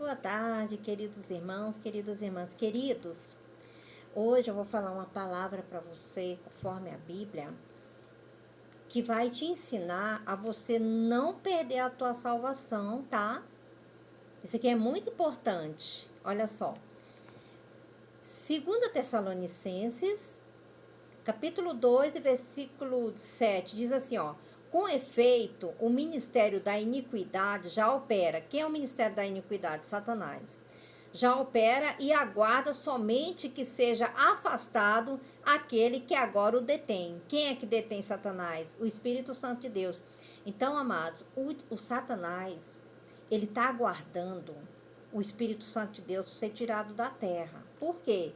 Boa tarde, queridos irmãos, queridas irmãs, queridos. Hoje eu vou falar uma palavra para você, conforme a Bíblia, que vai te ensinar a você não perder a tua salvação, tá? Isso aqui é muito importante. Olha só. 2 Tessalonicenses, capítulo 2 e versículo 7, diz assim, ó. Com efeito, o ministério da iniquidade já opera. Quem é o ministério da iniquidade? Satanás. Já opera e aguarda somente que seja afastado aquele que agora o detém. Quem é que detém Satanás? O Espírito Santo de Deus. Então, amados, o Satanás, ele está aguardando o Espírito Santo de Deus ser tirado da terra. Por quê?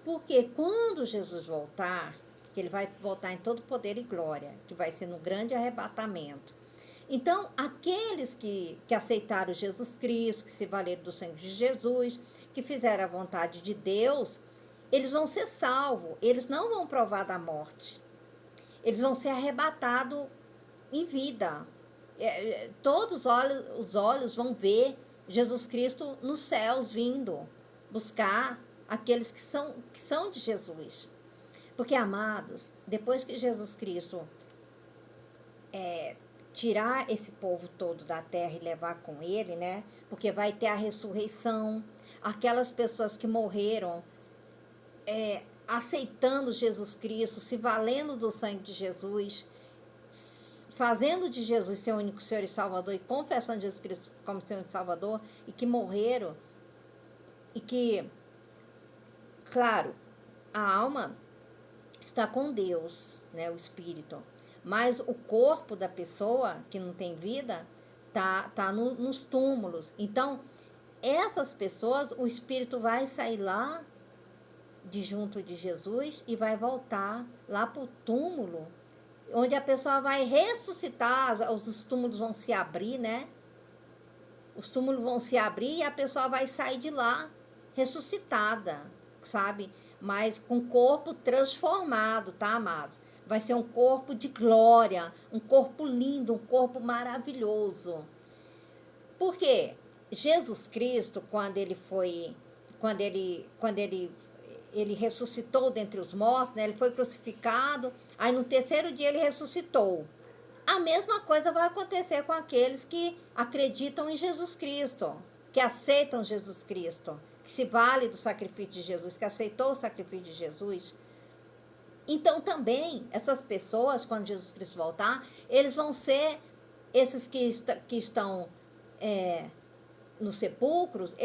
Porque quando Jesus voltar, que ele vai voltar em todo poder e glória, que vai ser no grande arrebatamento. Então, aqueles que aceitaram Jesus Cristo, que se valeram do sangue de Jesus, que fizeram a vontade de Deus, eles vão ser salvos, eles não vão provar da morte. Eles vão ser arrebatados em vida. Todos os olhos vão ver Jesus Cristo nos céus vindo, buscar aqueles que são de Jesus. Porque, amados, depois que Jesus Cristo tirar esse povo todo da terra e levar com ele, né? Porque vai ter a ressurreição. Aquelas pessoas que morreram aceitando Jesus Cristo, se valendo do sangue de Jesus, fazendo de Jesus seu único Senhor e Salvador e confessando Jesus Cristo como seu único Salvador, e que morreram, e que, claro, a alma está com Deus, né, o espírito, mas o corpo da pessoa que não tem vida tá nos túmulos. Então, essas pessoas, o espírito vai sair lá de junto de Jesus e vai voltar lá para o túmulo, onde a pessoa vai ressuscitar, os túmulos vão se abrir, né? Os túmulos vão se abrir e a pessoa vai sair de lá ressuscitada, sabe? Mas com corpo transformado, tá, amados? Vai ser um corpo de glória, um corpo lindo, um corpo maravilhoso. Por quê? Jesus Cristo, quando ele ressuscitou dentre os mortos, né? Ele foi crucificado, aí no terceiro dia ele ressuscitou. A mesma coisa vai acontecer com aqueles que acreditam em Jesus Cristo, que aceitam Jesus Cristo, que se vale do sacrifício de Jesus, que aceitou o sacrifício de Jesus. Então, também, essas pessoas, quando Jesus Cristo voltar, eles vão ser esses que estão nos sepulcros,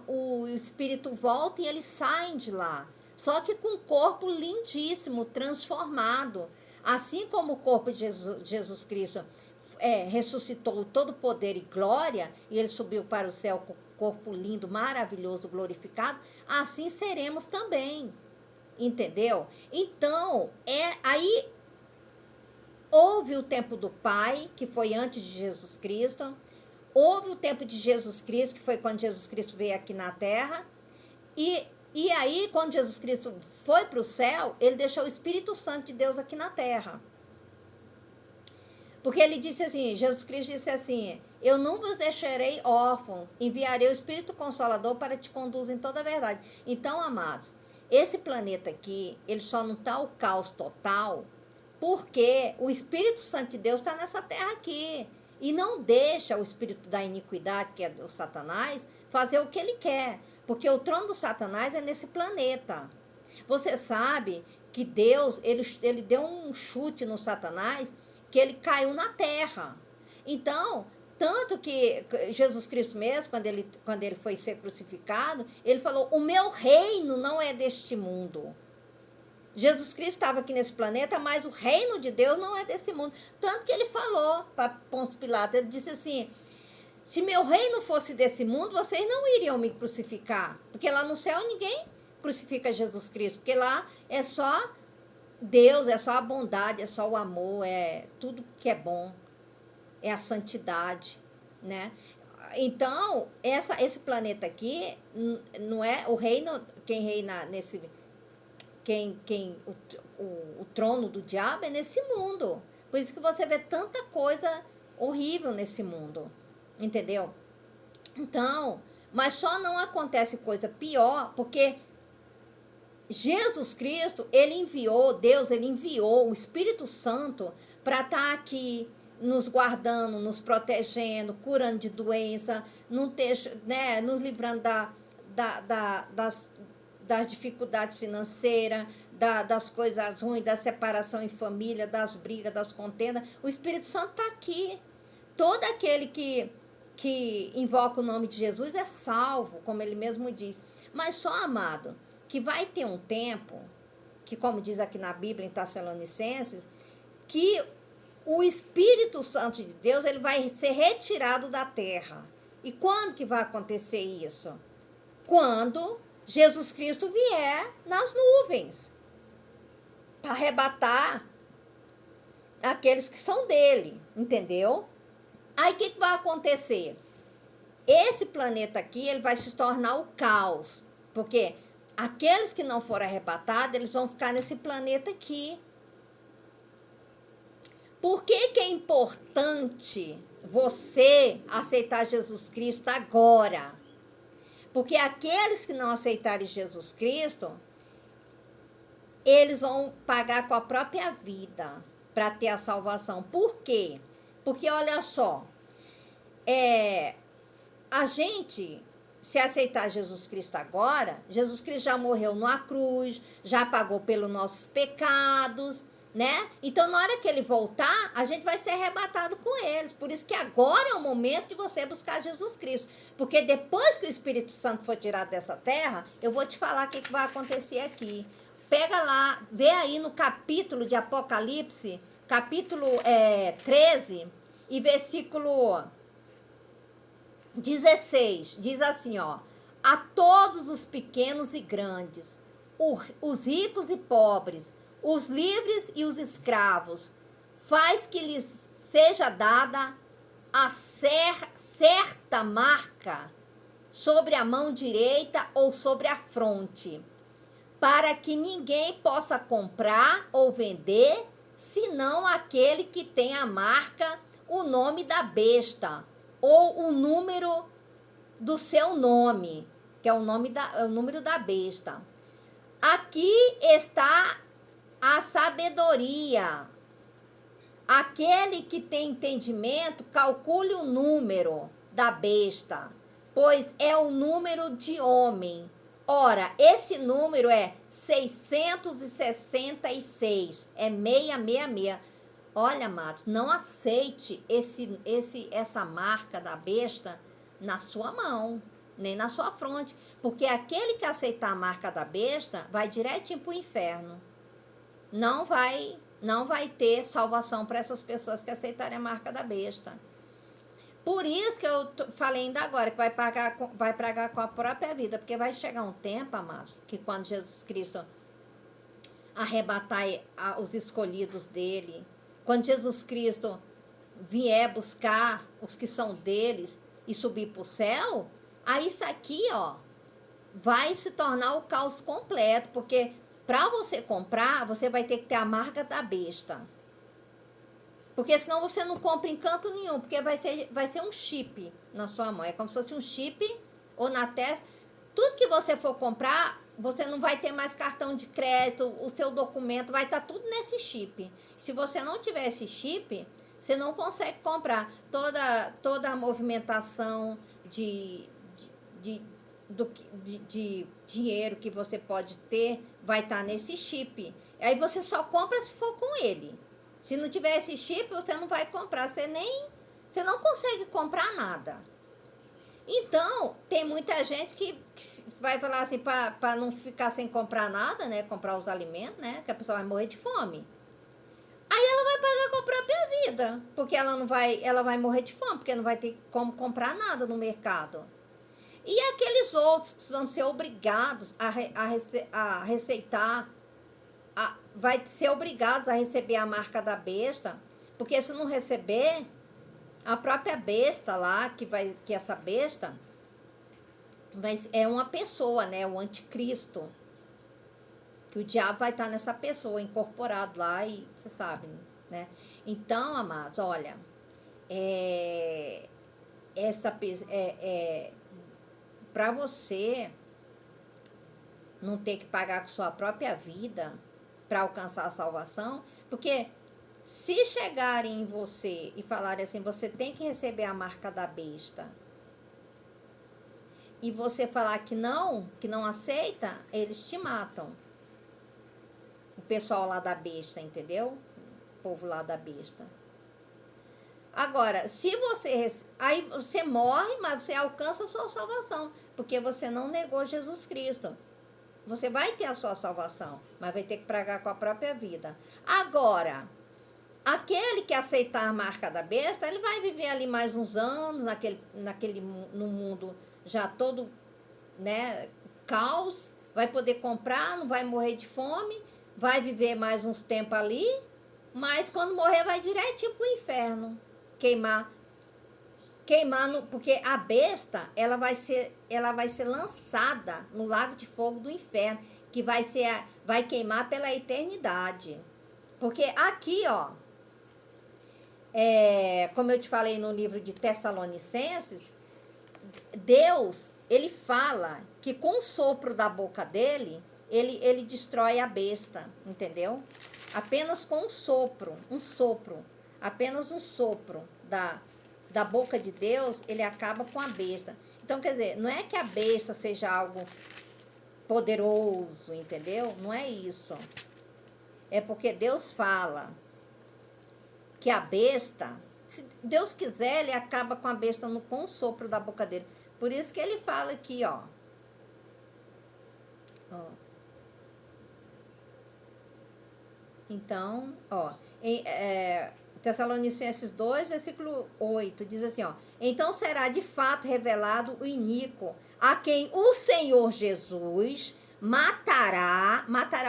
o Espírito volta e eles saem de lá. Só que com um corpo lindíssimo, transformado. Assim como o corpo de Jesus Cristo ressuscitou todo poder e glória, e ele subiu para o céu com o corpo lindo, maravilhoso, glorificado, assim seremos também. Entendeu? Então, aí houve o tempo do Pai, que foi antes de Jesus Cristo. Houve o tempo de Jesus Cristo, que foi quando Jesus Cristo veio aqui na terra. E aí, quando Jesus Cristo foi para o céu, ele deixou o Espírito Santo de Deus aqui na terra. Porque ele disse assim, Jesus Cristo disse assim, eu não vos deixarei órfãos, enviarei o Espírito Consolador para te conduzir em toda a verdade. Então, amados, esse planeta aqui, ele só não está o caos total, porque o Espírito Santo de Deus está nessa terra aqui. E não deixa o espírito da iniquidade, que é o Satanás, fazer o que ele quer. Porque o trono do Satanás é nesse planeta. Você sabe que Deus, ele deu um chute no Satanás, que ele caiu na terra. Então, tanto que Jesus Cristo mesmo, quando ele foi ser crucificado, ele falou, o meu reino não é deste mundo. Jesus Cristo estava aqui nesse planeta, mas o reino de Deus não é desse mundo. Tanto que ele falou para Pôncio Pilatos, ele disse assim, se meu reino fosse desse mundo, vocês não iriam me crucificar. Porque lá no céu ninguém crucifica Jesus Cristo, porque lá é só Deus, é só a bondade, é só o amor, é tudo que é bom, é a santidade, né? Então, esse planeta aqui, não é o reino, quem reina nesse... o trono do diabo é nesse mundo. Por isso que você vê tanta coisa horrível nesse mundo. Entendeu? Então, Mas só não acontece coisa pior porque Jesus Cristo, Deus, ele enviou o Espírito Santo para estar aqui nos guardando, nos protegendo, curando de doença, nos livrando das dificuldades financeiras, das coisas ruins, da separação em família, das brigas, das contendas. O Espírito Santo está aqui. Todo aquele que invoca o nome de Jesus é salvo, como ele mesmo diz. Mas só, amado, que vai ter um tempo, que como diz aqui na Bíblia, em Tessalonicenses, que o Espírito Santo de Deus, ele vai ser retirado da terra. E quando que vai acontecer isso? Quando Jesus Cristo vier nas nuvens, para arrebatar aqueles que são dele, entendeu? Aí o que vai acontecer? Esse planeta aqui, ele vai se tornar o caos, porque aqueles que não forem arrebatados, eles vão ficar nesse planeta aqui. Por que é importante você aceitar Jesus Cristo agora? Porque aqueles que não aceitarem Jesus Cristo, eles vão pagar com a própria vida para ter a salvação. Por quê? Porque, olha só, a gente, se aceitar Jesus Cristo agora, Jesus Cristo já morreu numa cruz, já pagou pelos nossos pecados, né? Então, na hora que ele voltar, a gente vai ser arrebatado com eles. Por isso que agora é o momento de você buscar Jesus Cristo. Porque depois que o Espírito Santo for tirado dessa terra, eu vou te falar o que vai acontecer aqui. Pega lá, vê aí no capítulo de Apocalipse, capítulo 13 e versículo 16. Diz assim, ó: a todos os pequenos e grandes, os ricos e pobres, os livres e os escravos, faz que lhes seja dada a certa marca sobre a mão direita ou sobre a fronte, para que ninguém possa comprar ou vender, senão aquele que tem a marca, o nome da besta, ou o número do seu nome, que é o número da besta. Aqui está a sabedoria. Aquele que tem entendimento, calcule o número da besta, pois é o número de homem. Ora, esse número é 666, é 666. Olha, amados, não aceite essa marca da besta na sua mão, nem na sua fronte, porque aquele que aceitar a marca da besta vai direitinho para o inferno. Não vai ter salvação para essas pessoas que aceitarem a marca da besta. Por isso que eu falei ainda agora, que vai pagar com a própria vida, porque vai chegar um tempo, amados, que quando Jesus Cristo arrebatar os escolhidos dele, quando Jesus Cristo vier buscar os que são deles e subir para o céu, aí isso aqui, ó, vai se tornar o caos completo, porque para você comprar, você vai ter que ter a marca da besta. Porque senão você não compra em canto nenhum, porque vai ser um chip na sua mão. É como se fosse um chip ou na testa. Tudo que você for comprar, você não vai ter mais cartão de crédito, o seu documento vai estar tudo nesse chip. Se você não tiver esse chip, você não consegue comprar. Toda a movimentação de dinheiro que você pode ter vai estar nesse chip. Aí você só compra se for com ele. Se não tiver esse chip, você não vai comprar. Você não consegue comprar nada. Então, tem muita gente que vai falar assim, para não ficar sem comprar nada, né? Comprar os alimentos, né? Que a pessoa vai morrer de fome. Aí ela vai pagar com a própria vida. Porque ela vai morrer de fome, porque não vai ter como comprar nada no mercado. E aqueles outros vão ser obrigados a receitar, vai ser obrigados a receber a marca da besta, porque se não receber, a própria besta lá, que essa besta é uma pessoa, né? O anticristo. Que o diabo vai estar nessa pessoa, incorporado lá, e você sabe, né? Então, amados, olha, para você não ter que pagar com sua própria vida para alcançar a salvação, porque se chegarem em você e falarem assim, você tem que receber a marca da besta, e você falar que não aceita, eles te matam. O pessoal lá da besta, entendeu? O povo lá da besta. Agora, se você... Aí você morre, mas você alcança a sua salvação, porque você não negou Jesus Cristo. Você vai ter a sua salvação, mas vai ter que pagar com a própria vida. Agora, aquele que aceitar a marca da besta, ele vai viver ali mais uns anos, no mundo já todo, né, caos, vai poder comprar, não vai morrer de fome, vai viver mais uns tempos ali, mas quando morrer vai direitinho pro inferno, queimar porque a besta, ela vai ser lançada no lago de fogo do inferno, que vai queimar pela eternidade. Porque aqui, ó, como eu te falei no livro de Tessalonicenses, Deus, ele fala que com o sopro da boca dele, ele destrói a besta, entendeu? Apenas com apenas um sopro da boca de Deus, ele acaba com a besta. Então, quer dizer, não é que a besta seja algo poderoso, entendeu? Não é isso. É porque Deus fala que a besta, se Deus quiser, ele acaba com a besta com o sopro da boca dele. Por isso que ele fala aqui, ó. Então, ó, Tessalonicenses 2, versículo 8, diz assim, ó: então será de fato revelado o iníquo, a quem o Senhor Jesus matará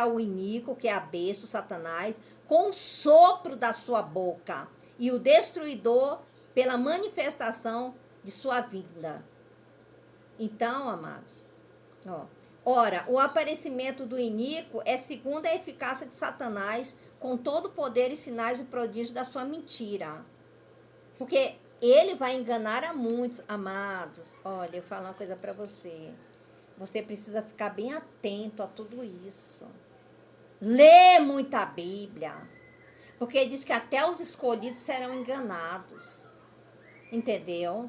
o iníquo, que é a besta, o Satanás, com o sopro da sua boca, e o destruidor pela manifestação de sua vinda. Então, amados, ó, ora, o aparecimento do iníquo é segundo a eficácia de Satanás, com todo o poder e sinais e prodígios da sua mentira. Porque ele vai enganar a muitos, amados. Olha, eu falo uma coisa para você. Você precisa ficar bem atento a tudo isso. Lê muita Bíblia. Porque diz que até os escolhidos serão enganados. Entendeu?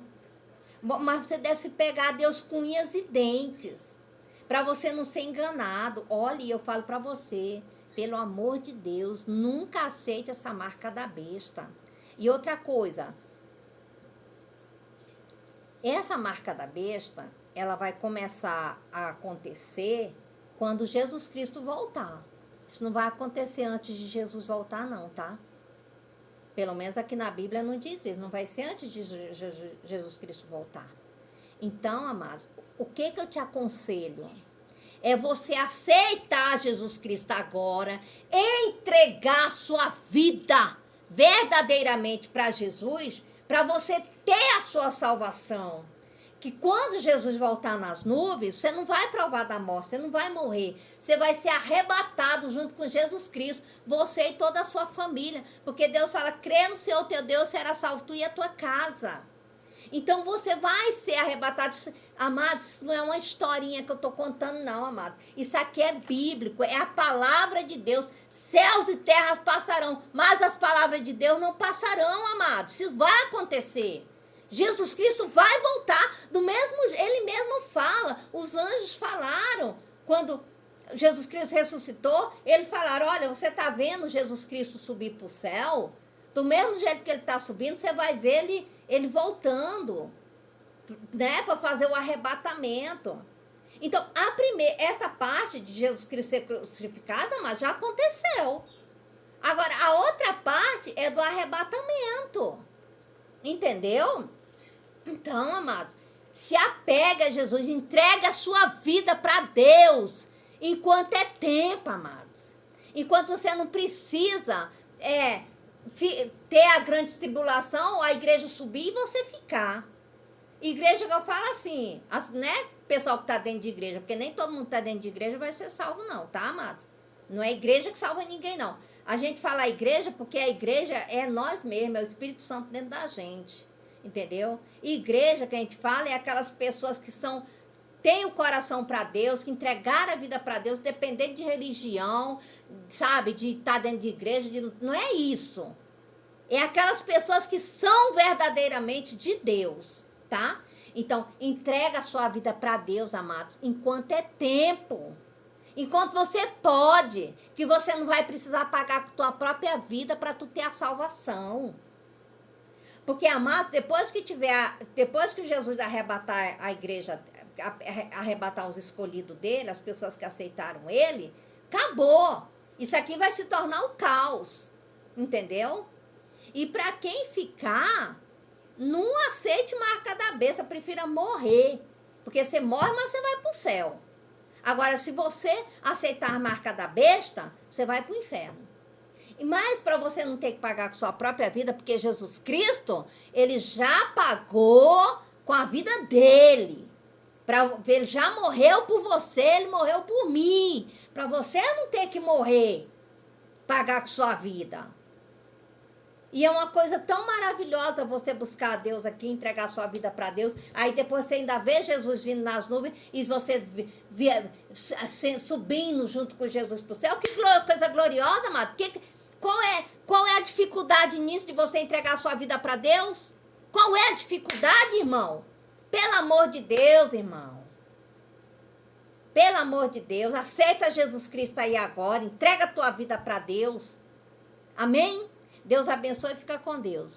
Mas você deve se pegar a Deus com unhas e dentes, para você não ser enganado. Olha, eu falo para você, pelo amor de Deus, nunca aceite essa marca da besta. E outra coisa, essa marca da besta, ela vai começar a acontecer quando Jesus Cristo voltar. Isso não vai acontecer antes de Jesus voltar, não, tá? Pelo menos aqui na Bíblia não diz isso. Não vai ser antes de Jesus Cristo voltar. Então, amados, o que eu te aconselho? É você aceitar Jesus Cristo agora, entregar sua vida verdadeiramente para Jesus, para você ter a sua salvação. Que quando Jesus voltar nas nuvens, você não vai provar da morte, você não vai morrer. Você vai ser arrebatado junto com Jesus Cristo, você e toda a sua família. Porque Deus fala, crê no Senhor teu Deus, será salvo tu e a tua casa. Então você vai ser arrebatado. Amados, isso não é uma historinha que eu estou contando, não, amados. Isso aqui é bíblico, é a palavra de Deus. Céus e terras passarão, mas as palavras de Deus não passarão, amados. Isso vai acontecer. Jesus Cristo vai voltar, ele mesmo fala, os anjos falaram, quando Jesus Cristo ressuscitou, eles falaram, olha, você está vendo Jesus Cristo subir para o céu? Do mesmo jeito que ele está subindo, você vai ver ele voltando, né, para fazer o arrebatamento. Então, essa parte de Jesus Cristo ser crucificado, mas já aconteceu. Agora, a outra parte é do arrebatamento, entendeu? Então, amados, se apega a Jesus, entrega a sua vida para Deus, enquanto é tempo, amados. Enquanto você não precisa ter a grande tribulação, a igreja subir e você ficar. Igreja que eu falo assim, né, pessoal que está dentro de igreja, porque nem todo mundo que está dentro de igreja vai ser salvo não, tá, amados? Não é igreja que salva ninguém, não. A gente fala igreja porque a igreja é nós mesmos, é o Espírito Santo dentro da gente. Entendeu? Igreja que a gente fala é aquelas pessoas que são tem o coração para Deus, que entregaram a vida para Deus, dependendo de religião, sabe, de estar dentro de igreja, não é isso. É aquelas pessoas que são verdadeiramente de Deus, tá? Então, entrega a sua vida para Deus, amados, enquanto é tempo. Enquanto você pode, que você não vai precisar pagar com tua própria vida para tu ter a salvação. Porque, amados, depois que Jesus arrebatar a igreja, arrebatar os escolhidos dele, as pessoas que aceitaram ele, acabou. Isso aqui vai se tornar um caos, entendeu? E para quem ficar, não aceite marca da besta, prefira morrer. Porque você morre, mas você vai para o céu. Agora, se você aceitar a marca da besta, você vai para o inferno. Mas para você não ter que pagar com sua própria vida, porque Jesus Cristo, ele já pagou com a vida dele. Ele já morreu por você, ele morreu por mim. Para você não ter que morrer, pagar com sua vida. E é uma coisa tão maravilhosa você buscar a Deus aqui, entregar a sua vida para Deus. Aí depois você ainda vê Jesus vindo nas nuvens e você subindo junto com Jesus para o céu. Que coisa gloriosa, amado. Qual é a dificuldade nisso de você entregar a sua vida para Deus? Qual é a dificuldade, irmão? Pelo amor de Deus, irmão. Pelo amor de Deus, aceita Jesus Cristo aí agora. Entrega a tua vida para Deus. Amém? Deus abençoe e fica com Deus.